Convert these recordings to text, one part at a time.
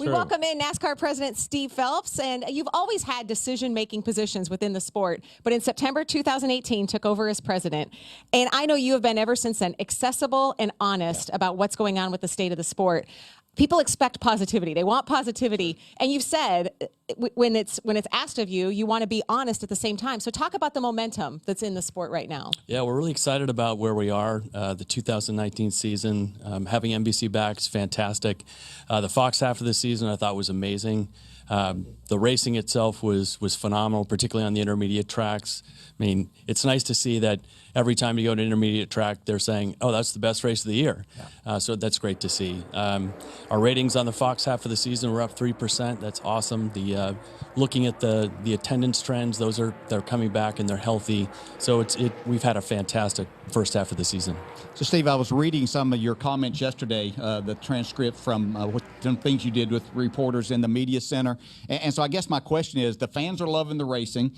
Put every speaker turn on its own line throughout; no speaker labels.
We welcome in NASCAR President Steve Phelps, and you've always had decision-making positions within the sport, but in September 2018 took over as president. And I know you have been ever since then accessible and honest about what's going on with the state of the sport. People expect positivity. They want positivity. And you've said when it's asked of you, you want to be honest at the same time. So talk about the momentum that's in the sport right now.
Yeah, we're really excited about where we are. The 2019 season, having NBC back is fantastic. The Fox half of the season I thought was amazing. The racing itself was phenomenal, particularly on the intermediate tracks. I mean, it's nice to see that every time you go to an intermediate track, they're saying, oh, that's the best race of the year. Yeah. So that's great to see. Our ratings on the Fox half of the season were up 3%. That's awesome. Looking at the attendance trends, they're coming back and they're healthy. So we've had a fantastic first half of the season.
So, Steve, I was reading some of your comments yesterday, the transcript from some things you did with reporters in the media center. And so I guess my question is, the fans are loving the racing.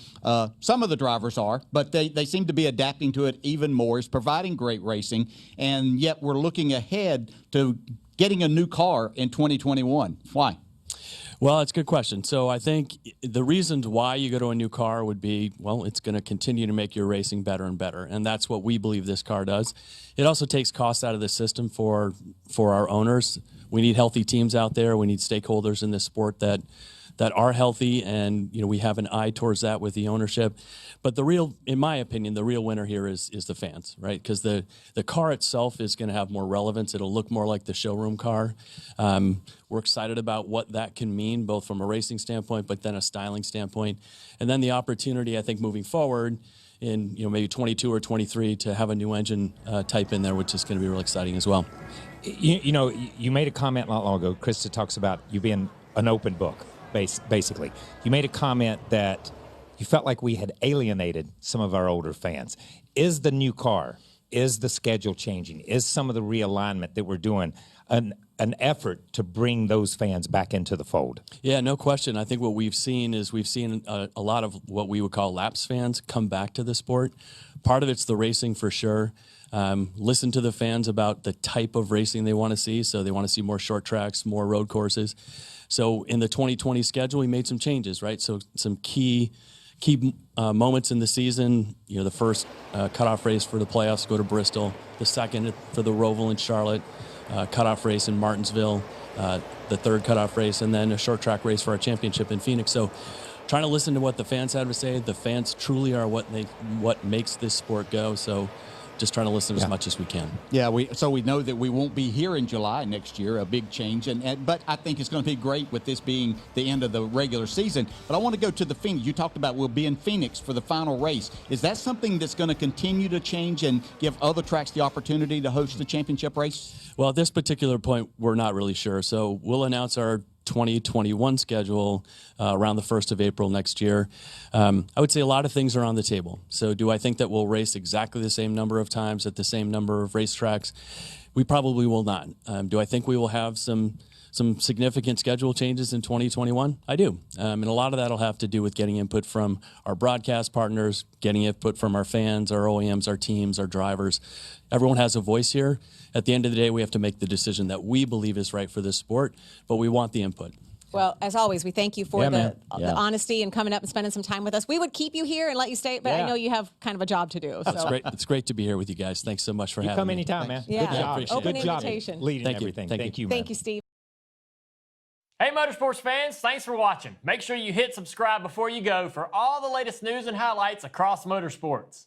Some of the drivers are, but they seem to be adapting to it even more. It's providing great racing, and yet we're looking ahead to getting a new car in 2021. Why?
Well, it's a good question. So I think the reasons why you go to a new car would be, well, it's going to continue to make your racing better and better, and that's what we believe this car does. It also takes costs out of the system for our owners. We need healthy teams out there. We need stakeholders in this sport that are healthy, and we have an eye towards that with the ownership. But in my opinion, the real winner here is the fans, right? Because the car itself is going to have more relevance. It'll look more like the showroom car. We're excited about what that can mean, both from a racing standpoint, but then a styling standpoint. And then the opportunity, I think, moving forward in maybe 22 or 23 to have a new engine type in there, which is going to be real exciting as well.
You made a comment not long ago. Krista talks about you being an open book. Basically, you made a comment that you felt like we had alienated some of our older fans. Is the new car, is the schedule changing, is some of the realignment that we're doing an effort to bring those fans back into the fold? Yeah,
no question. I think what we've seen is a lot of what we would call lapsed fans come back to the sport. Part of it's the racing for sure. Listen to the fans about the type of racing they want to see. So they want to see more short tracks, more road courses. So in the 2020 schedule, we made some changes, right? So some key moments in the season. The first cutoff race for the playoffs go to Bristol. The second for the Roval in Charlotte. Cutoff race in Martinsville. The third cutoff race, and then a short track race for our championship in Phoenix. So trying to listen to what the fans had to say. The fans truly are what makes this sport go. So just trying to listen as much as we can.
Yeah, so we know that we won't be here in July next year, a big change. But I think it's going to be great with this being the end of the regular season. But I want to go to the Phoenix. You talked about we'll be in Phoenix for the final race. Is that something that's going to continue to change and give other tracks the opportunity to host the championship race?
Well, at this particular point, we're not really sure. So we'll announce our 2021 schedule around the 1st of April next year. I would say a lot of things are on the table. So do I think that we'll race exactly the same number of times at the same number of racetracks? We probably will not. Do I think we will have some significant schedule changes in 2021? I do. And a lot of that will have to do with getting input from our broadcast partners, getting input from our fans, our OEMs, our teams, our drivers. Everyone has a voice here. At the end of the day, we have to make the decision that we believe is right for this sport, but we want the input.
Well, as always, we thank you for the honesty and coming up and spending some time with us. We would keep you here and let you stay, but I know you have kind of a job to do. So.
That's great. It's great to be here with you guys. Thanks so much for having me.
Come anytime, man.
Yeah.
Good job.
Open
Good job
invitation.
Leading everything. Thank you, man.
Thank you, Steve.
Hey, Motorsports fans, thanks for watching. Make sure you hit subscribe before you go for all the latest news and highlights across motorsports.